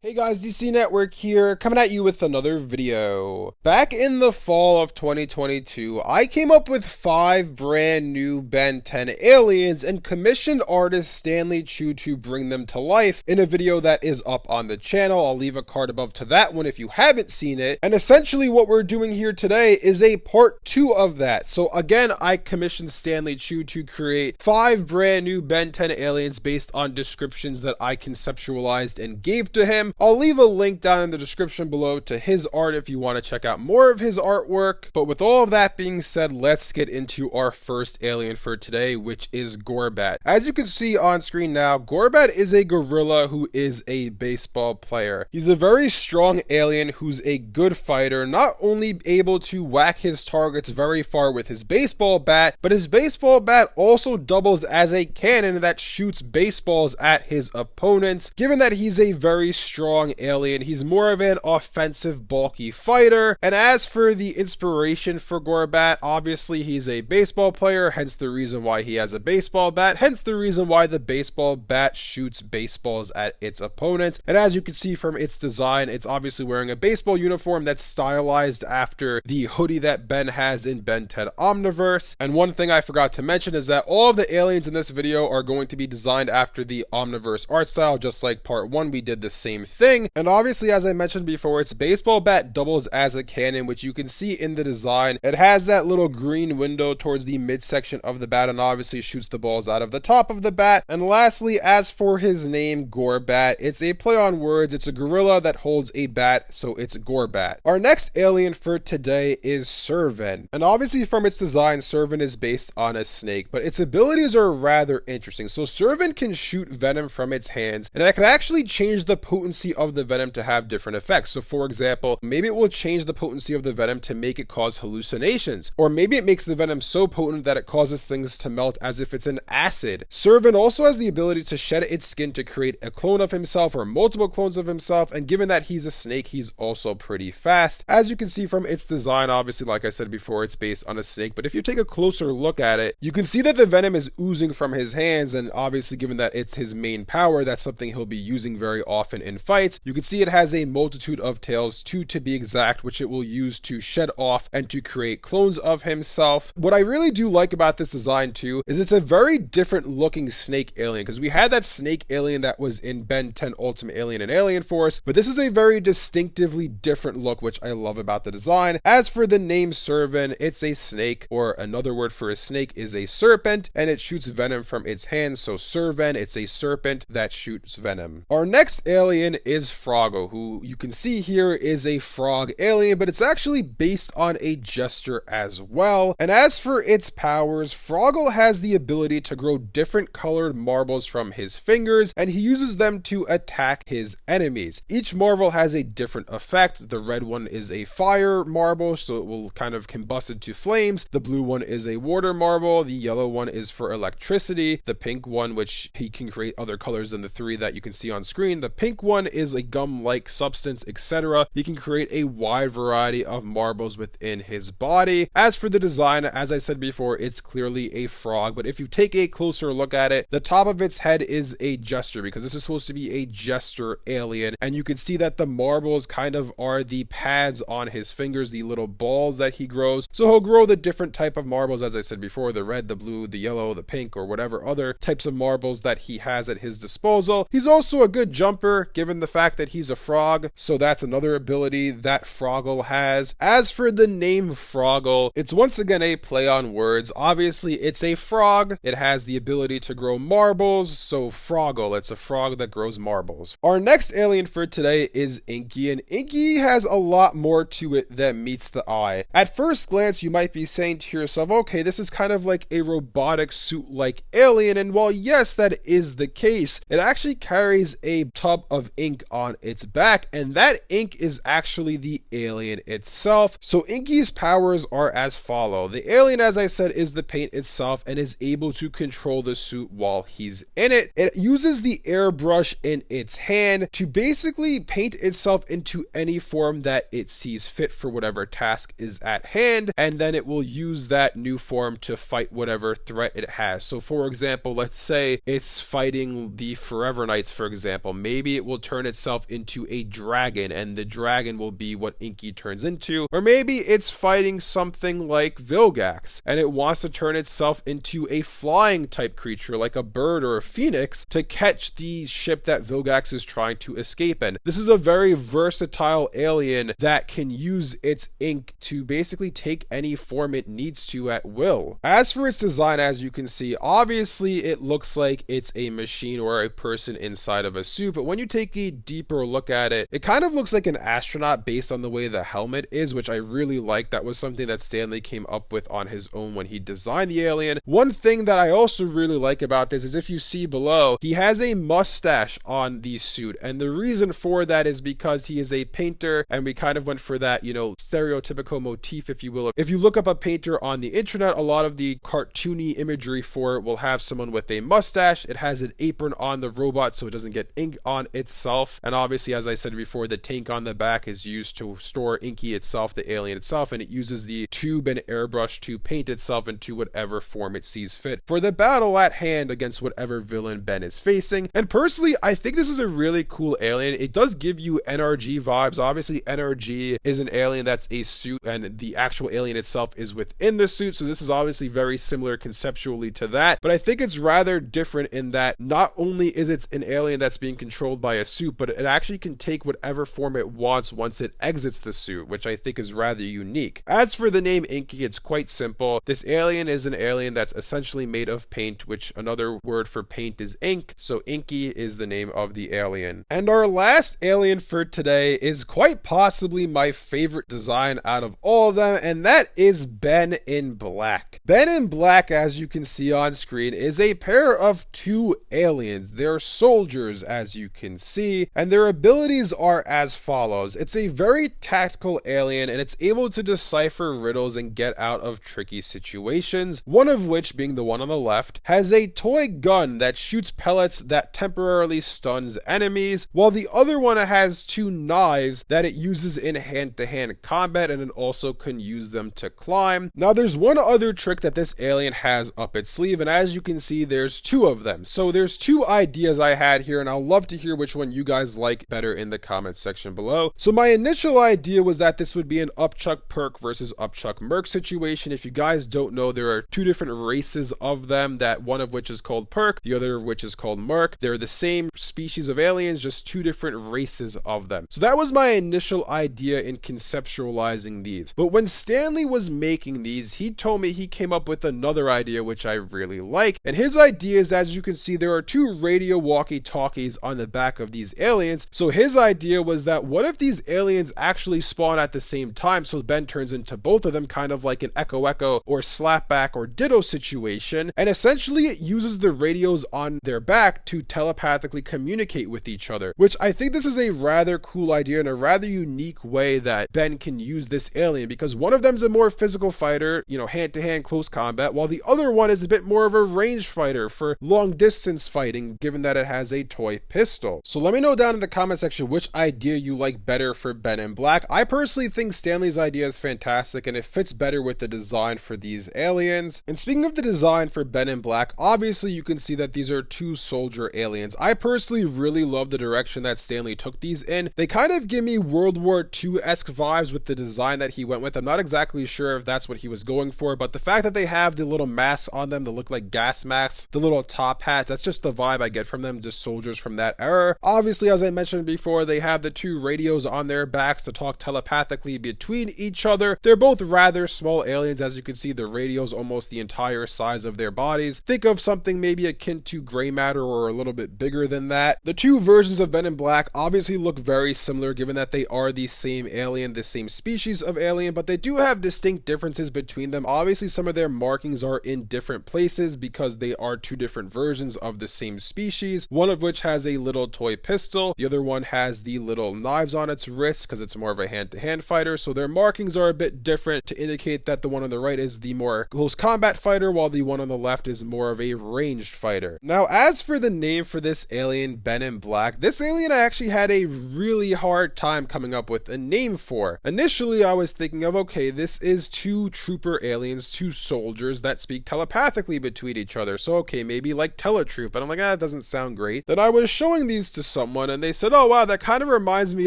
Hey guys, DC Network here, coming at you with another video. Back in the fall of 2022, I came up with 5 brand new Ben 10 aliens and commissioned artist Stanley Chu to bring them to life in a video that is up on the channel. I'll leave a card above to that one if you haven't seen it. And essentially what we're doing here today is a part 2 of that. So again, I commissioned Stanley Chu to create 5 brand new Ben 10 aliens based on descriptions that I conceptualized and gave to him. I'll leave a link down in the description below to his art if you want to check out more of his artwork. But with all of that being said, let's get into our first alien for today, which is Gorebat. As you can see on screen now, Gorebat is a gorilla who is a baseball player. He's a very strong alien who's a good fighter, not only able to whack his targets very far with his baseball bat, but his baseball bat also doubles as a cannon that shoots baseballs at his opponents. Given that he's a very strong alien, he's more of an offensive, bulky fighter. And as for the inspiration for Gorebat, obviously he's a baseball player, hence the reason why he has a baseball bat, hence the reason why the baseball bat shoots baseballs at its opponents. And as you can see from its design, it's obviously wearing a baseball uniform that's stylized after the hoodie that Ben has in Ben 10 Omniverse. And one thing I forgot to mention is that all of the aliens in this video are going to be designed after the Omniverse art style, just like part 1 we did the same thing. And obviously, as I mentioned before, its baseball bat doubles as a cannon, which you can see in the design. It has that little green window towards the midsection of the bat and obviously shoots the balls out of the top of the bat. And lastly, as for his name, Gorebat, it's a play on words. It's a gorilla that holds a bat, so it's Gorebat. Our next alien for today is Servin. And obviously from its design, Servin is based on a snake, but its abilities are rather interesting. So Servin can shoot venom from its hands, and it can actually change the potency of the venom to have different effects. So for example, maybe it will change the potency of the venom to make it cause hallucinations, or maybe it makes the venom so potent that it causes things to melt as if it's an acid. Servin also has the ability to shed its skin to create a clone of himself or multiple clones of himself, and given that he's a snake, he's also pretty fast. As you can see from its design, obviously like I said before, it's based on a snake, but if you take a closer look at it, you can see that the venom is oozing from his hands, and obviously given that it's his main power, that's something he'll be using very often in fights. You can see it has a multitude of tails, 2 to be exact, which it will use to shed off and to create clones of himself. What I really do like about this design too is it's a very different looking snake alien, because we had that snake alien that was in Ben 10 Ultimate Alien and Alien Force, but this is a very distinctively different look, which I love about the design. As for the name Servin, it's a snake, or another word for a snake is a serpent, and it shoots venom from its hands, so Servin, it's a serpent that shoots venom. Our next alien is Froggle, who you can see here is a frog alien, but it's actually based on a jester as well. And as for its powers, Froggle has the ability to grow different colored marbles from his fingers, and he uses them to attack his enemies. Each marble has a different effect. The red one is a fire marble, so it will kind of combust into flames. The blue one is a water marble. The yellow one is for electricity. The pink one, which he can create other colors than the 3 that you can see on screen. The pink one is a gum-like substance, etc. He can create a wide variety of marbles within his body. As for the design, as I said before, it's clearly a frog, but if you take a closer look at it, the top of its head is a jester, because this is supposed to be a jester alien, and you can see that the marbles kind of are the pads on his fingers, the little balls that he grows. So he'll grow the different type of marbles, as I said before, the red, the blue, the yellow, the pink, or whatever other types of marbles that he has at his disposal. He's also a good jumper, given the fact that he's a frog, so that's another ability that Froggle has. As for the name Froggle, it's once again a play on words. Obviously it's a frog, it has the ability to grow marbles, so Froggle, it's a frog that grows marbles. Our next alien for today is Inky, and Inky has a lot more to it than meets the eye. At first glance, you might be saying to yourself, okay, this is kind of like a robotic suit-like alien, and while yes, that is the case, it actually carries a tub of ink on its back, and that ink is actually the alien itself. So Inky's powers are as follow. The alien, as I said, is the paint itself and is able to control the suit while he's in it. It uses the airbrush in its hand to basically paint itself into any form that it sees fit for whatever task is at hand, and then it will use that new form to fight whatever threat it has. So for example, let's say it's fighting the Forever Knights, for example. Maybe it will turn itself into a dragon, and the dragon will be what Inky turns into. Or maybe it's fighting something like Vilgax, and it wants to turn itself into a flying type creature like a bird or a phoenix to catch the ship that Vilgax is trying to escape in. This is a very versatile alien that can use its ink to basically take any form it needs to at will. As for its design, as you can see, obviously it looks like it's a machine or a person inside of a suit, but when you take a deeper look at it, it kind of looks like an astronaut based on the way the helmet is, which I really like. That was something that Stanley came up with on his own when he designed the alien. One thing that I also really like about this is, if you see below, he has a mustache on the suit, and the reason for that is because he is a painter, and we kind of went for that, you know, stereotypical motif, if you will. If you look up a painter on the internet, a lot of the cartoony imagery for it will have someone with a mustache. It has an apron on the robot so it doesn't get ink on itself, and obviously, as I said before, the tank on the back is used to store Inky itself, the alien itself, and it uses the tube and airbrush to paint itself into whatever form it sees fit for the battle at hand against whatever villain Ben is facing. And personally, I think this is a really cool alien. It does give you NRG vibes. Obviously, NRG is an alien that's a suit, and the actual alien itself is within the suit, so this is obviously very similar conceptually to that, but I think it's rather different in that not only is it an alien that's being controlled by a suit, but it actually can take whatever form it wants once it exits the suit, which I think is rather unique. As for the name Inky, it's quite simple. This alien is an alien that's essentially made of paint, which another word for paint is ink, so Inky is the name of the alien. And our last alien for today is quite possibly my favorite design out of all of them, and that is Ben in Black. Ben in Black, as you can see on screen, is a pair of two aliens. They're soldiers, as you can see, and their abilities are as follows. It's a very tactical alien, and it's able to decipher riddles and get out of tricky situations, one of which, being the one on the left, has a toy gun that shoots pellets that temporarily stuns enemies, while the other one has two knives that it uses in hand-to-hand combat, and it also can use them to climb. Now, there's one other trick that this alien has up its sleeve, and as you can see, there's two of them. So there's two ideas I had here, and I'll love to hear which one you guys like better in the comments section below. So my initial idea was that this would be an Upchuck Perk versus Upchuck Merc situation. If you guys don't know, there are two different races of them, that one of which is called Perk, the other of which is called Merc. They're the same species of aliens, just two different races of them. So that was my initial idea in conceptualizing these. But when Stanley was making these, he told me he came up with another idea which I really like. And his idea is, as you can see, there are two radio walkie-talkies on the back of these aliens. So his idea was that what if these aliens actually spawn at the same time, so Ben turns into both of them, kind of like an Echo Echo or Slapback or Ditto situation, and essentially it uses the radios on their back to telepathically communicate with each other, which I think this is a rather cool idea and a rather unique way that Ben can use this alien, because one of them's a more physical fighter, you know, hand-to-hand close combat, while the other one is a bit more of a ranged fighter for long distance fighting, given that it has a toy pistol. So let me know down in the comment section which idea you like better for Ben in Black. I personally think Stanley's idea is fantastic, and it fits better with the design for these aliens. And speaking of the design for Ben in Black, obviously you can see that these are two soldier aliens. I personally really love the direction that Stanley took these in. They kind of give me World War II-esque vibes with the design that he went with. I'm not exactly sure if that's what he was going for, but the fact that they have the little masks on them that look like gas masks, the little top hats, that's just the vibe I get from them, just soldiers from that era. Obviously, as I mentioned before, they have the two radios on their backs to talk telepathically between each other. They're both rather small aliens. As you can see, the radio's almost the entire size of their bodies. Think of something maybe akin to gray matter or a little bit bigger than that. The two versions of Ben in Black obviously look very similar, given that they are the same alien, the same species of alien, but they do have distinct differences between them. Obviously, some of their markings are in different places because they are two different versions of the same species, one of which has a little toy pistol, the other one has the little knives on its wrist because it's more of a hand-to-hand fighter, so their markings are a bit different to indicate that the one on the right is the more close combat fighter, while the one on the left is more of a ranged fighter. Now, as for the name for this alien, Ben in Black, this alien I actually had a really hard time coming up with a name for. Initially, I was thinking of, okay, this is two trooper aliens, two soldiers that speak telepathically between each other, so okay, maybe like Teletroop, but I'm like, that doesn't sound great. Then I was showing these to someone and they said, oh wow, that kind of reminds me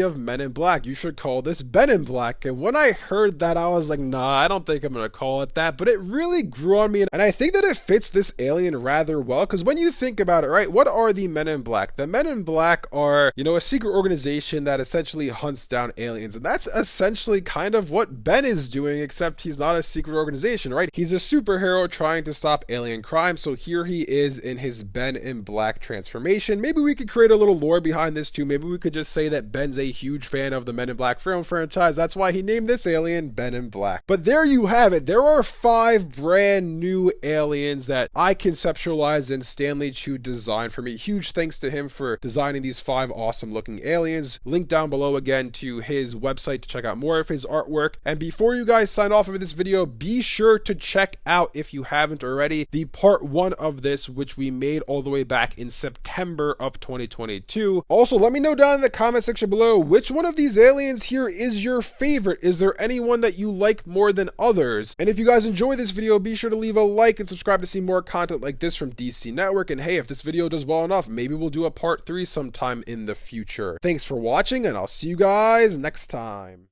of Men in Black. You should call this Ben in Black. And when I heard that, I was like, nah, I don't think I'm gonna call it that. But it really grew on me, and I think that it fits this alien rather well, because when you think about it, right, what are the Men in Black? The Men in Black are, you know, a secret organization that essentially hunts down aliens, and that's essentially kind of what Ben is doing, except he's not a secret organization, right? He's a superhero trying to stop alien crime, so here he is in his Ben in Black transformation. Maybe we could create a little lore behind this too. Maybe we could just say that Ben's a huge fan of the Men in Black film franchise. That's why he named this alien Ben in Black. But there you have it. There are 5 brand new aliens that I conceptualized and Stanley Chu designed for me. Huge thanks to him for designing these 5 awesome looking aliens. Link down below again to his website to check out more of his artwork. And before you guys sign off of this video, be sure to check out, if you haven't already, the part 1 of this, which we made all the way back in September of 2022. Also, let me know down in the comment section below which one of these aliens here is your favorite. Is there anyone that you like more than others? And if you guys enjoy this video, be sure to leave a like and subscribe to see more content like this from DC Network. And hey, if this video does well enough, maybe we'll do a part 3 sometime in the future. Thanks for watching, and I'll see you guys next time.